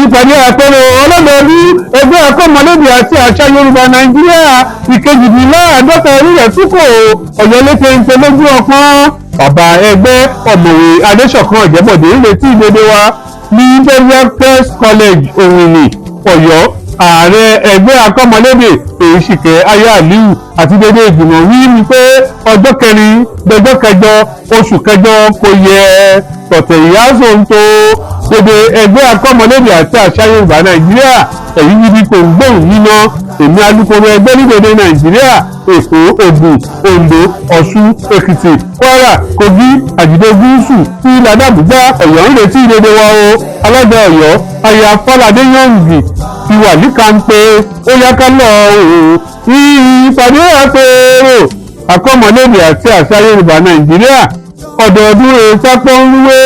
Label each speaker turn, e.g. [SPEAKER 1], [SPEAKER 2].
[SPEAKER 1] ìpàdé àpẹẹrẹ ọlọ́dọọdún ẹgbẹ́ akọ́mọlédè àti àṣà Yorùbá Nàìjíríà ìkejìdínláàádọ́ta orílẹ̀ túkọ̀ Ọ̀yọ́ létí ń pe lójú ọpọ́n. Bàbá ẹgbẹ́ ọ̀mọ̀wé Adéṣọ̀kan Ọ̀jẹ́bọ̀dé ń retí ìdédé wa ní Federal Press College Òwìnì Ọ̀yọ́. Ààrẹ ẹgbẹ́ akọ́mọlédè Èyíṣìkẹ́ Ayọ̀ Aliyu àti dédé ìgbìmọ̀ wí ni pé ọjọ́ kẹrin dọjọ́ kẹjọ oṣù kẹjọ kò yẹ tọ̀tẹ̀ ìyáàzó ń tó dédé ẹgbẹ́ akọ́mọlédè àti àṣà Yorùbá Nàìjíríà èyí níbi kò ń gbóhùn níná èmi alukoro ẹgbẹ́ nídèdè Nàìjíríà Èkó, Ògùn, Oǹdó, Ọ̀ṣun, Èkìtì, Kwara, Kogi, Àjídé Gúúsù tí ládàbúgbà Ọ̀yọ́ ń retí ìdédé wa o. Alága Ọ̀yọ́ aya Fọládé Yọ̀ǹgì ti wà ní kàńpé ó yá ká lọ o. Ìpàdé àpérò akọ́mọlédè àti àṣà Yorùbá Nàìjíríà ọdọọdún ètò pọ́nrúwé.